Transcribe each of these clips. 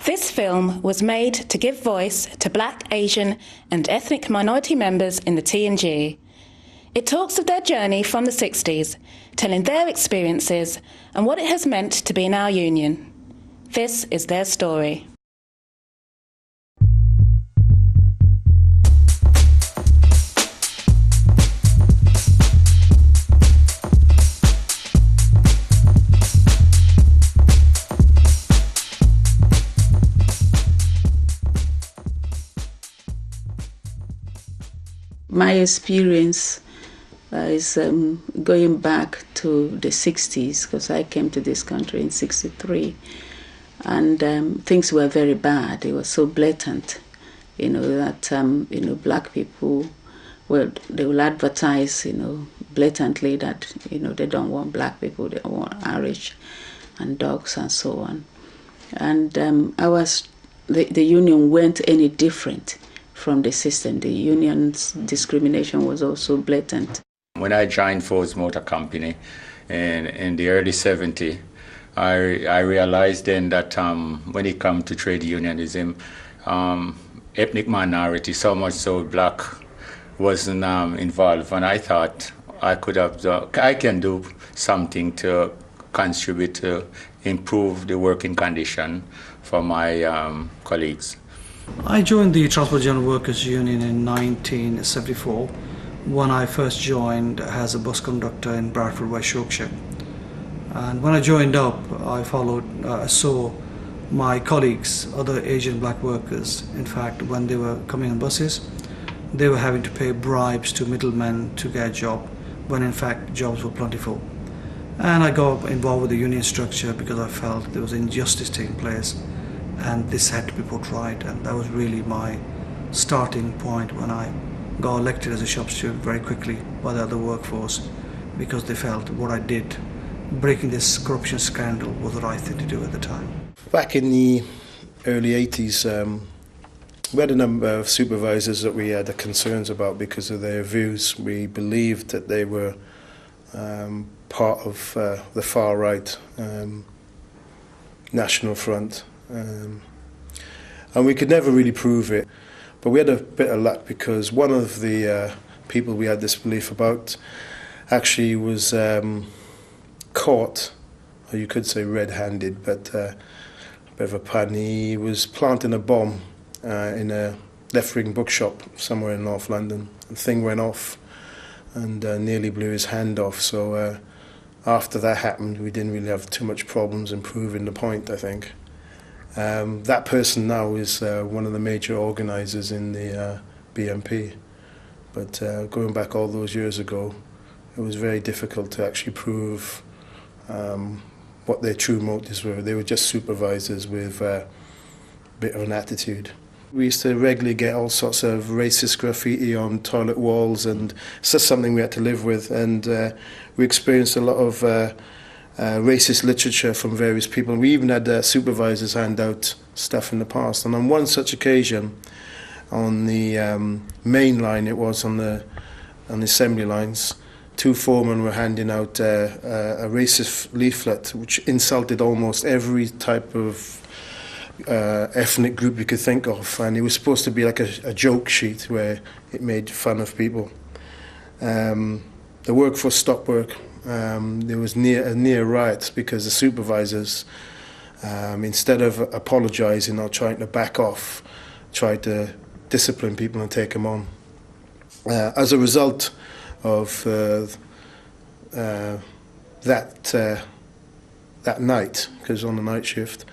This film was made to give voice to Black, Asian and ethnic minority members in the T&G. It talks of their journey from the 60s, telling their experiences and what it has meant to be in our union. This is their story. My experience is going back to the 60s, because I came to this country in 63, and things were very bad. It was so blatant, that black people, they will advertise, blatantly that, they don't want black people, they want Irish and dogs and so on. And the union weren't any different from the system. The union's discrimination was also blatant. When I joined Ford's Motor Company in the early 70s, I realized then that when it comes to trade unionism, ethnic minority, so much so black, wasn't involved. And I thought I can do something to contribute to improve the working condition for my colleagues. I joined the Transport General Workers Union in 1974 when I first joined as a bus conductor in Bradford, West Yorkshire. And when I joined up, I saw my colleagues, other Asian black workers, in fact, when they were coming on buses, they were having to pay bribes to middlemen to get a job, when in fact jobs were plentiful. And I got involved with the union structure because I felt there was injustice taking place, and this had to be put right, and that was really my starting point when I got elected as a shop steward very quickly by the other workforce, because they felt what I did, breaking this corruption scandal, was the right thing to do at the time. Back in the early 80s, we had a number of supervisors that we had concerns about because of their views. We believed that they were part of the far right National Front. And we could never really prove it, but we had a bit of luck because one of the people we had this belief about actually was caught, or you could say red-handed, but a bit of a pun. He was planting a bomb in a left-wing bookshop somewhere in North London. The thing went off and nearly blew his hand off, so after that happened we didn't really have too much problems in proving the point, I think. That person now is one of the major organisers in the BNP, but going back all those years ago, it was very difficult to actually prove what their true motives were. They were just supervisors with a bit of an attitude. We used to regularly get all sorts of racist graffiti on toilet walls, and it's just something we had to live with, and we experienced a lot of racist literature from various people. We even had supervisors hand out stuff in the past. And on one such occasion, on the main line, it was on the assembly lines, two foremen were handing out a racist leaflet which insulted almost every type of ethnic group you could think of. And it was supposed to be like a joke sheet where it made fun of people. The workforce stopped work. There was a near riot because the supervisors, instead of apologising or trying to back off, tried to discipline people and take them on. As a result of that night, because on the night shift,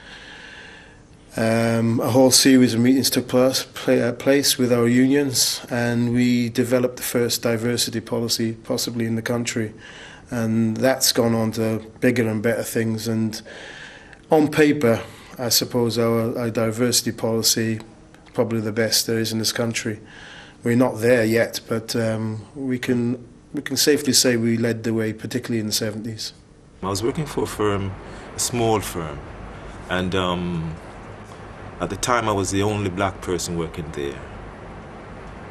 a whole series of meetings took place with our unions, and we developed the first diversity policy possibly in the country. And that's gone on to bigger and better things. And on paper, I suppose our diversity policy is probably the best there is in this country. We're not there yet, but we can safely say we led the way, particularly in the 70s. I was working for a small firm, and at the time I was the only black person working there.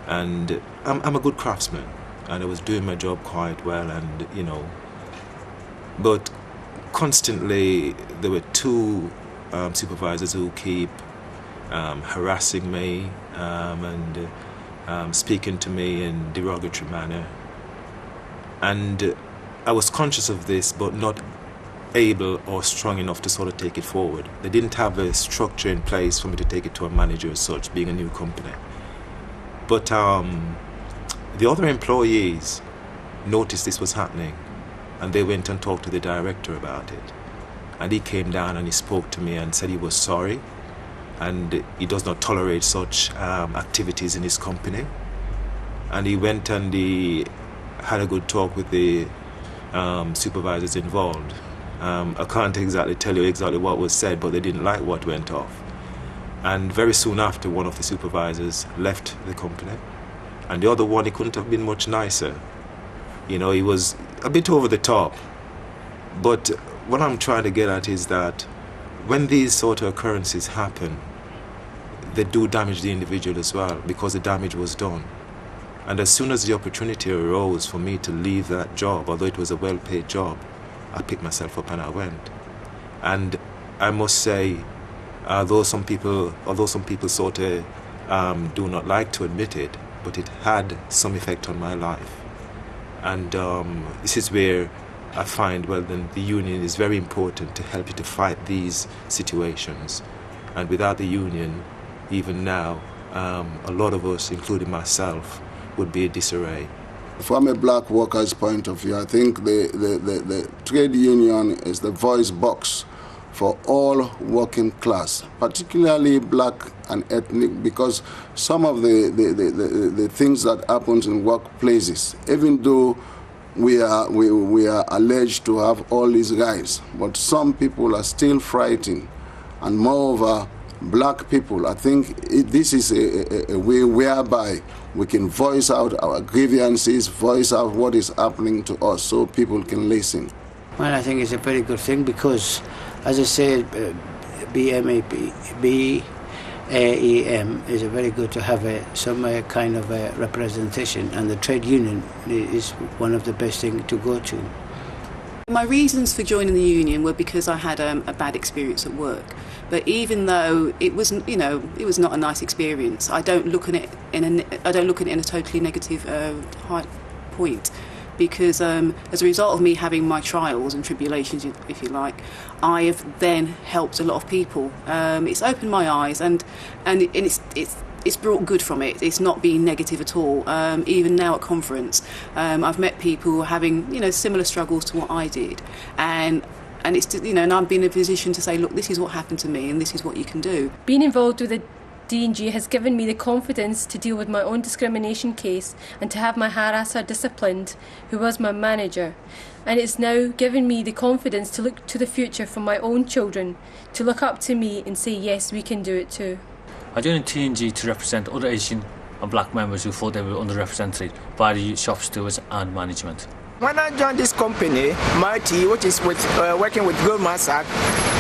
And I'm a good craftsman, and I was doing my job quite well, and but constantly there were two supervisors who keep harassing me and speaking to me in a derogatory manner. And I was conscious of this, but not able or strong enough to sort of take it forward. They didn't have a structure in place for me to take it to a manager as such, being a new company. But the other employees noticed this was happening, and they went and talked to the director about it. And he came down and he spoke to me and said he was sorry, and he does not tolerate such activities in his company. And he went and he had a good talk with the supervisors involved. I can't exactly tell you exactly what was said, but they didn't like what went off. And very soon after, one of the supervisors left the company, and the other one, he couldn't have been much nicer. You know, he was a bit over the top. But what I'm trying to get at is that when these sort of occurrences happen, they do damage the individual as well, because the damage was done. And as soon as the opportunity arose for me to leave that job, although it was a well-paid job, I picked myself up and I went. And I must say, although some people sort of do not like to admit it, but it had some effect on my life. And this is where I find, well, then the union is very important to help you to fight these situations. And without the union, even now, a lot of us, including myself, would be in disarray. From a black worker's point of view, I think the trade union is the voice box for all working class, particularly black and ethnic, because some of the things that happens in workplaces, even though we are alleged to have all these rights, but some people are still frightened, and moreover, black people, I think this is a way whereby we can voice out our grievances, voice out what is happening to us, so people can listen. Well, I think it's a very good thing because, as I said, BAME is very good to have some kind of a representation, and the trade union is one of the best things to go to. My reasons for joining the union were because I had a bad experience at work. But even though it wasn't, it was not a nice experience, I don't look at it in a totally negative point, because as a result of me having my trials and tribulations, if you like, I have then helped a lot of people. It's opened my eyes, and it's brought good from it. It's not been negative at all. Even now at conference, I've met people who are having similar struggles to what I did, and it's and I've been in a position to say, look, this is what happened to me, and this is what you can do. Being involved with the D&G has given me the confidence to deal with my own discrimination case and to have my harasser disciplined, who was my manager. And it's now given me the confidence to look to the future for my own children, to look up to me and say, yes, we can do it too. I joined T&G to represent other Asian and black members who thought they were underrepresented by the shop stewards and management. When I joined this company, Mighty, which is working with Goldman Sachs,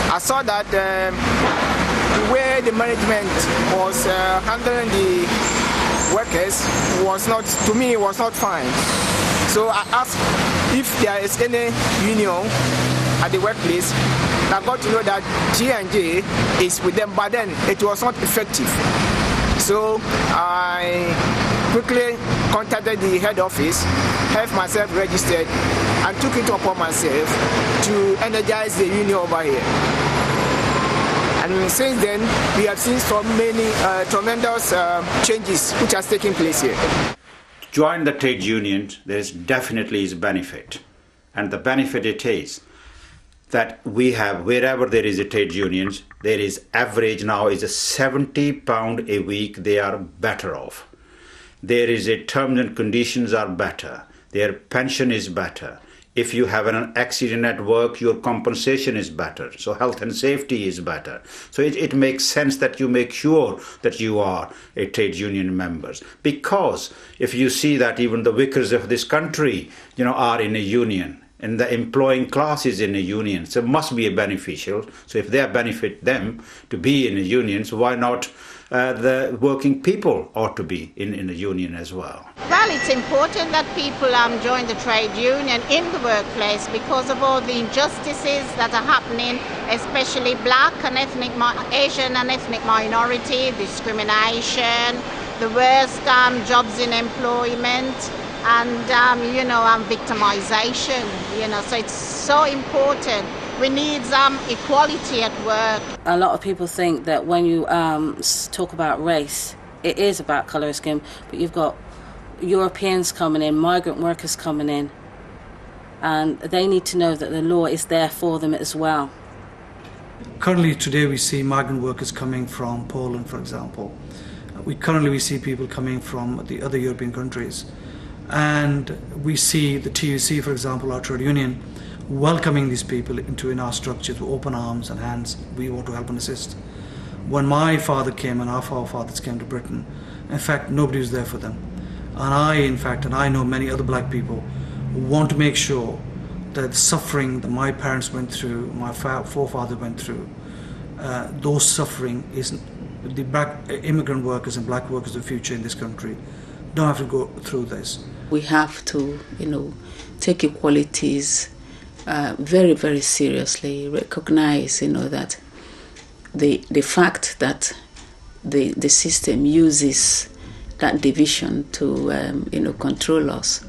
I saw that the way the management was handling the workers was not fine. So I asked if there is any union at the workplace. I got to know that G&J is with them, but then it was not effective. So I quickly contacted the head office, have myself registered, and took it upon myself to energize the union over here. And since then, we have seen so many tremendous changes which has taken place here. Join the trade unions, there is definitely is benefit. And the benefit it is that we have, wherever there is a trade unions, there is average now is a £70 a week, they are better off. There is a terms and conditions are better. Their pension is better. If you have an accident at work, your compensation is better. So health and safety is better. So it makes sense that you make sure that you are a trade union members. Because if you see that even the vicars of this country, are in a union, and the employing class is in a union, so it must be beneficial. So if they benefit them to be in a union, so why not the working people ought to be in the union as well. Well, it's important that people join the trade union in the workplace because of all the injustices that are happening, especially black and Asian and ethnic minority, discrimination, the worst jobs in employment, and victimization. So it's so important. We need equality at work. A lot of people think that when you talk about race, it is about colour of skin, but you've got Europeans coming in, migrant workers coming in, and they need to know that the law is there for them as well. Currently today we see migrant workers coming from Poland, for example. We see people coming from the other European countries, and we see the TUC, for example, our trade union, welcoming these people in our structure with open arms and hands. We want to help and assist. When my father came and our forefathers came to Britain, in fact, nobody was there for them. And I know many other black people who want to make sure that the suffering that my parents went through, my forefathers went through, those suffering is the black immigrant workers and black workers of the future in this country don't have to go through this. We have to, take equalities very, very seriously. Recognize, that the fact that the system uses that division to, control us.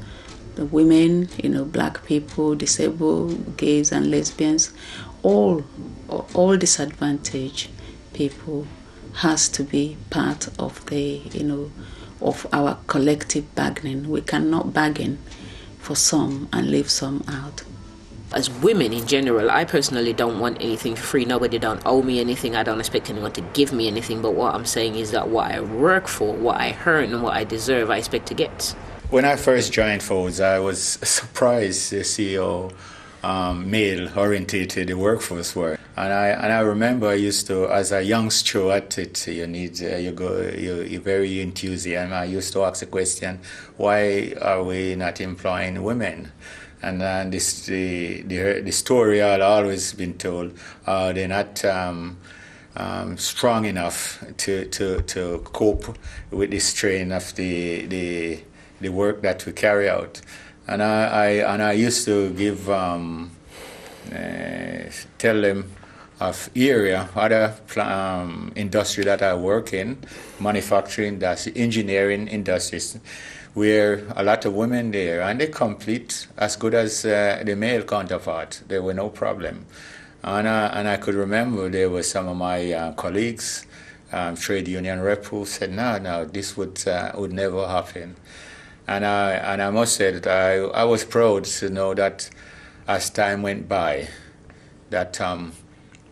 The women, black people, disabled, gays and lesbians, all disadvantaged people has to be part of the, of our collective bargaining. We cannot bargain for some and leave some out. As women in general, I personally don't want anything for free. Nobody don't owe me anything. I don't expect anyone to give me anything. But what I'm saying is that what I work for, what I earn and what I deserve, I expect to get. When I first joined Foods, I was surprised to see how male-oriented the workforce were. And I remember I used to, as a youngster at it, you're very enthusiastic. I used to ask the question, why are we not employing women? And then the story I'd always been told, they're not strong enough to cope with the strain of the work that we carry out. And I used to give tell them of other industry that I work in, manufacturing, that's engineering industries, where a lot of women there, and they complete as good as the male counterpart. There were no problem. And I could remember there were some of my colleagues, trade union rep, who said, no, this would never happen. And I must say that I was proud to know that as time went by, that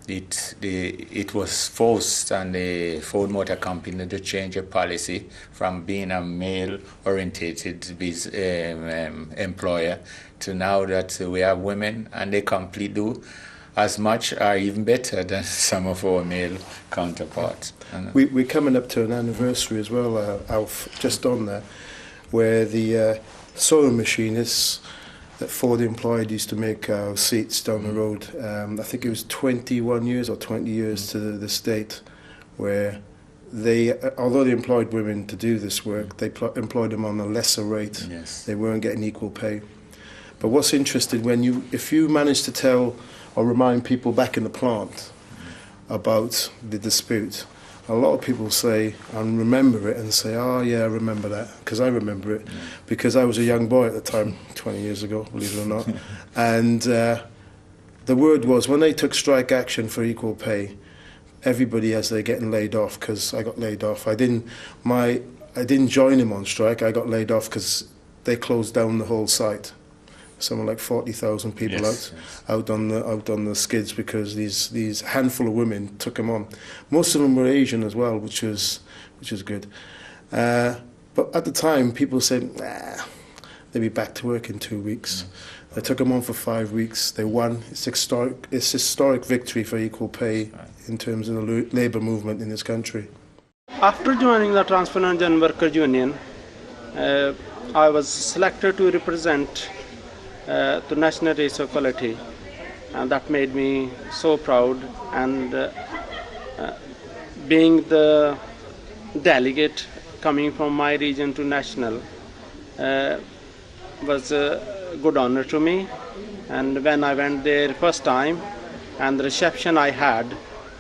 it was forced on the Ford Motor Company to change a policy from being a male-oriented employer to now that we have women and they do as much or even better than some of our male counterparts. We're coming up to an anniversary as well, Alf, just on there, where the sewing machinists that Ford employed used to make seats down the road. I think it was 21 years or 20 years to the state, where although they employed women to do this work, they employed them on a lesser rate. Yes. They weren't getting equal pay. But what's interesting, if you manage to tell or remind people back in the plant about the dispute, a lot of people say and remember it and say, oh yeah, I remember that, because I remember it, because I was a young boy at the time, 20 years ago, believe it or not. And the word was, when they took strike action for equal pay, everybody as they're getting laid off, because I got laid off. I didn't join them on strike. I got laid off because they closed down the whole site. Something like 40,000 people out on the skids, because these handful of women took them on. Most of them were Asian as well, which is good. But at the time, people said, they'll be back to work in 2 weeks. They took them on for 5 weeks. They won. It's historic victory for equal pay in terms of the labour movement in this country. After joining the Transport and Workers Union, I was selected to represent to national race equality, and that made me so proud. And being the delegate coming from my region to national was a good honor to me. And when I went there first time, and the reception I had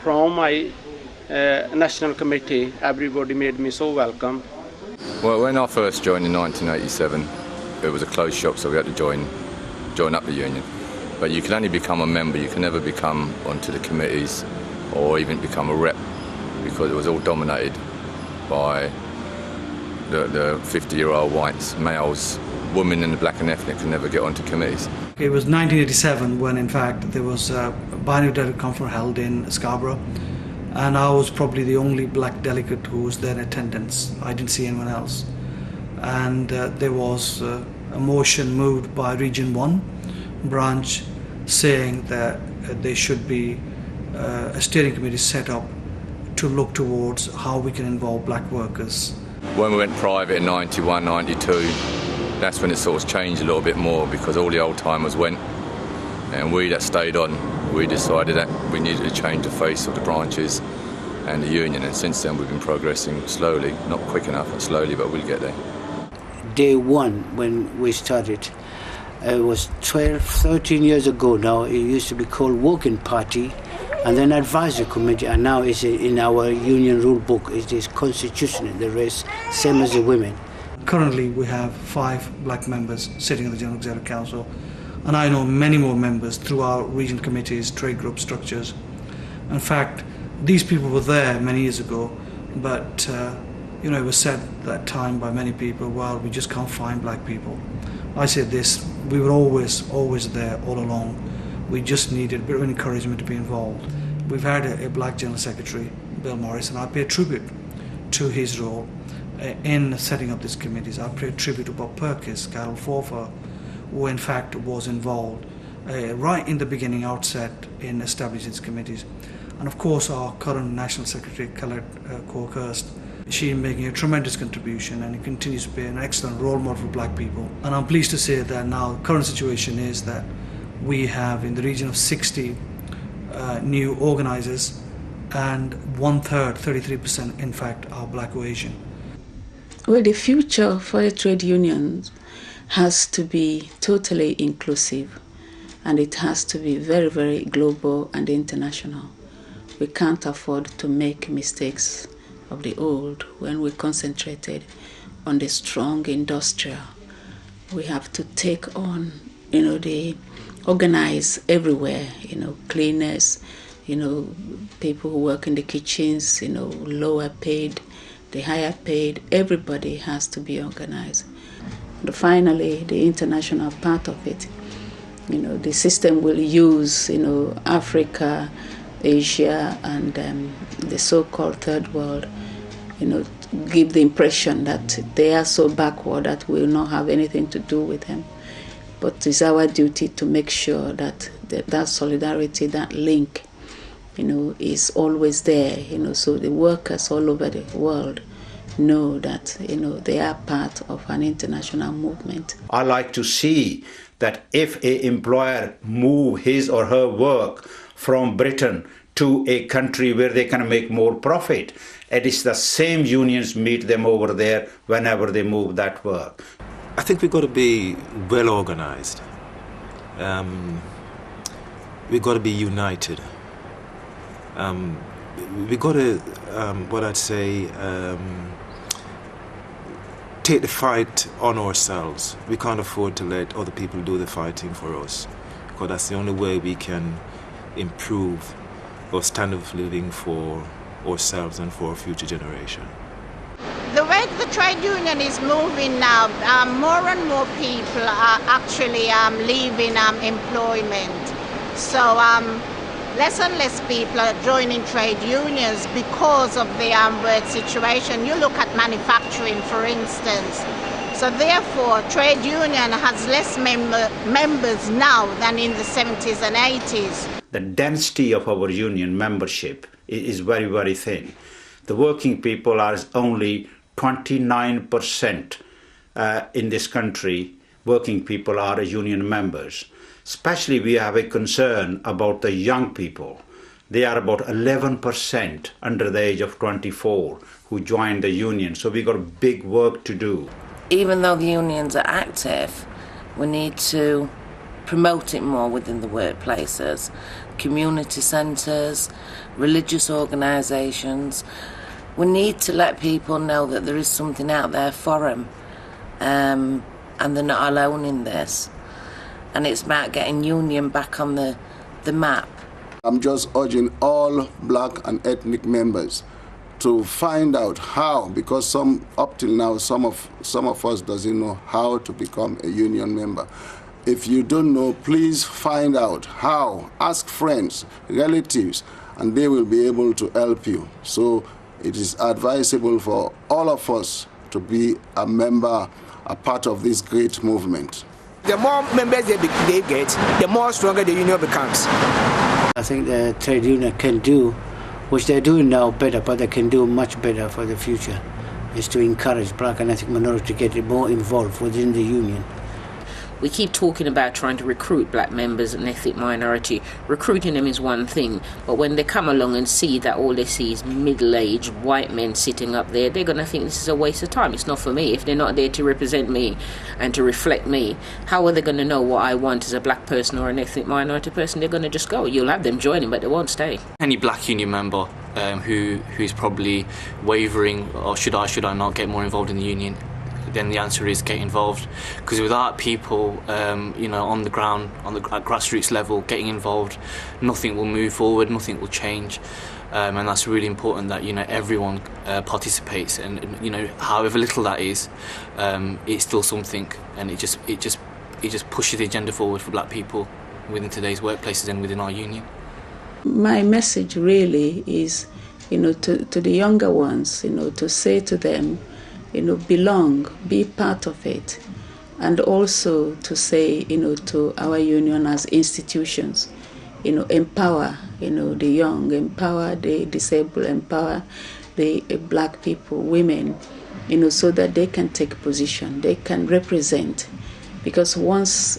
from my national committee, everybody made me so welcome. Well, when I first joined in 1987, it was a closed shop, so we had to join up the union. But you can only become a member, you can never become onto the committees or even become a rep, because it was all dominated by the 50-year-old whites, males. Women and the black and ethnic could never get onto committees. It was 1987 when, in fact, there was a binary delegate conference held in Scarborough, and I was probably the only black delegate who was there in attendance. I didn't see anyone else. And there was a motion moved by Region 1 branch saying that there should be a steering committee set up to look towards how we can involve black workers. When we went private in 91, 92, that's when it sort of changed a little bit more, because all the old timers went, and we that stayed on, we decided that we needed to change the face of the branches and the union, and since then we've been progressing slowly, not quick enough, but slowly, but we'll get there. Day one when we started, it was 12, 13 years ago now. It used to be called Working Party, and then Advisory Committee, and now it's in our union rule book. It is constitutional, the rest same as the women. Currently we have 5 black members sitting in the General Executive Council, and I know many more members through our regional committees, trade group structures. In fact, these people were there many years ago, but it was said at that time by many people, well, we just can't find black people. I said this, we were always there all along. We just needed a bit of encouragement to be involved. We've had a black General Secretary, Bill Morris, and I pay tribute to his role in setting up these committees. I pay tribute to Bob Perkins, Carol Forfer, who in fact was involved right in the beginning outset in establishing these committees. And of course our current National Secretary, Colette Corkhurst, she's making a tremendous contribution, and it continues to be an excellent role model for black people. And I'm pleased to say that now the current situation is that we have in the region of 60 new organisers, and 1/3, 33% in fact, are black or Asian. Well, the future for the trade unions has to be totally inclusive, and it has to be very, very global and international. We can't afford to make mistakes of the old when we concentrated on the strong industrial. We have to take on, the organize everywhere, cleaners, people who work in the kitchens, lower paid, the higher paid, everybody has to be organized. And finally, the international part of it, the system will use, Africa, Asia, and the so-called third world, give the impression that they are so backward that we will not have anything to do with them. But it's our duty to make sure that that solidarity, that link, is always there, so the workers all over the world know that, they are part of an international movement. I like to see that if an employer move his or her work from Britain to a country where they can make more profit, it is the same unions meet them over there whenever they move that work. I think we've got to be well organized. We've got to be united. We've got to, take the fight on ourselves. We can't afford to let other people do the fighting for us, because that's the only way we can improve our standard of living for ourselves and for our future generation. The way the trade union is moving now, more and more people are actually leaving employment. So less and less people are joining trade unions because of the work situation. You look at manufacturing, for instance. So therefore, trade union has less members now than in the 70s and 80s. The density of our union membership is very, very thin. The working people are only 29% in this country. Working people are union members. Especially we have a concern about the young people. They are about 11% under the age of 24 who joined the union. So we've got big work to do. Even though the unions are active, we need to promote it more within the workplaces, community centres, religious organisations. We need to let people know that there is something out there for them, and they're not alone in this. And it's about getting union back on the map. I'm just urging all black and ethnic members to find out how, because up till now some of us doesn't know how to become a union member. If you don't know, please find out how. Ask friends, relatives, and they will be able to help you. So it is advisable for all of us to be a member, a part of this great movement. The more members they get, the more stronger the union becomes. I think the trade union can do, which they're doing now better, but they can do much better for the future, is to encourage black and ethnic minorities to get more involved within the union. We keep talking about trying to recruit black members and ethnic minority. Recruiting them is one thing, but when they come along and see that all they see is middle-aged white men sitting up there, they're going to think this is a waste of time. It's not for me. If they're not there to represent me and to reflect me, how are they going to know what I want as a black person or an ethnic minority person? They're going to just go. You'll have them joining, but they won't stay. Any black union member who's probably wavering, or should I not get more involved in the union, then the answer is get involved, because without people on the ground, at grassroots level, getting involved, nothing will move forward, nothing will change, and that's really important that everyone participates, and however little that is, it's still something, and it just pushes the agenda forward for black people within today's workplaces and within our union. My message really is, to the younger ones, to say to them, belong, be part of it, and also to say, to our union as institutions, empower, the young, empower the disabled, empower the black people, women, so that they can take position, they can represent, because once,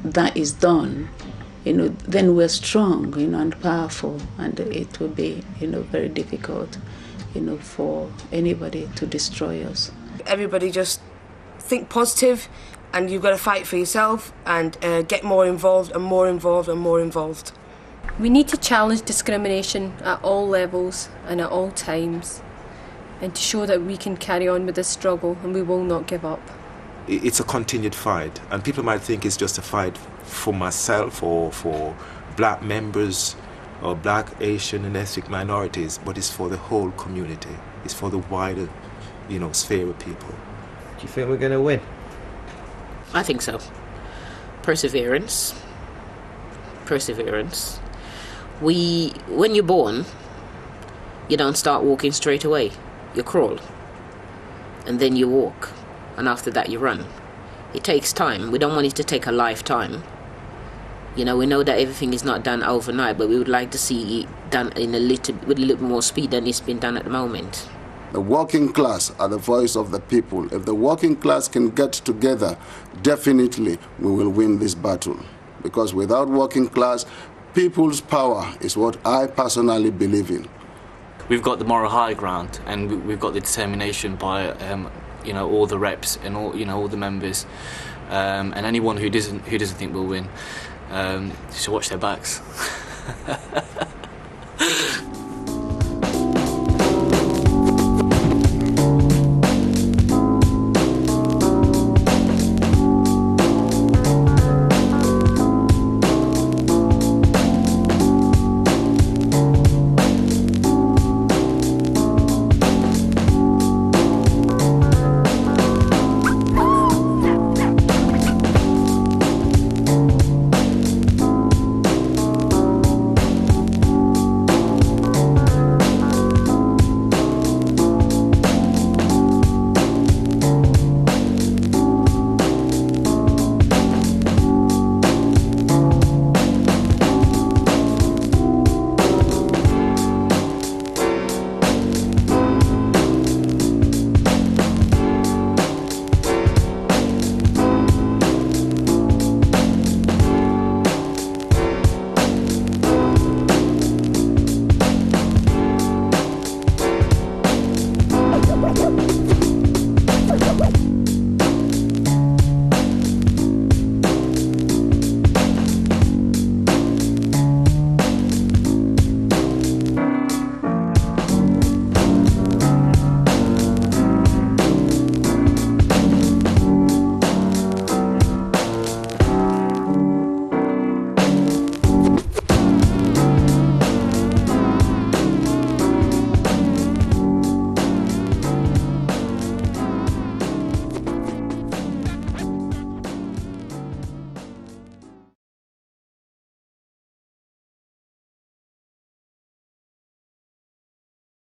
that is done, then we're strong, and powerful, and it will be, very difficult, for anybody to destroy us. Everybody just think positive, and you've got to fight for yourself and get more involved and more involved and more involved. We need to challenge discrimination at all levels and at all times, and to show that we can carry on with this struggle and we will not give up. It's a continued fight, and people might think it's just a fight for myself or for black members or black, Asian and ethnic minorities, but it's for the whole community. It's for the wider, sphere of people. Do you think we're going to win? I think so. Perseverance. When you're born, you don't start walking straight away. You crawl. And then you walk. And after that you run. It takes time. We don't want it to take a lifetime. We know that everything is not done overnight, but we would like to see it done with a little more speed than it's been done at the moment. The working class are the voice of the people. If the working class can get together, definitely we will win this battle. Because without working class, people's power is what I personally believe in. We've got the moral high ground, and we've got the determination by all the reps and all the members, and anyone who doesn't think we'll win. Should watch their backs.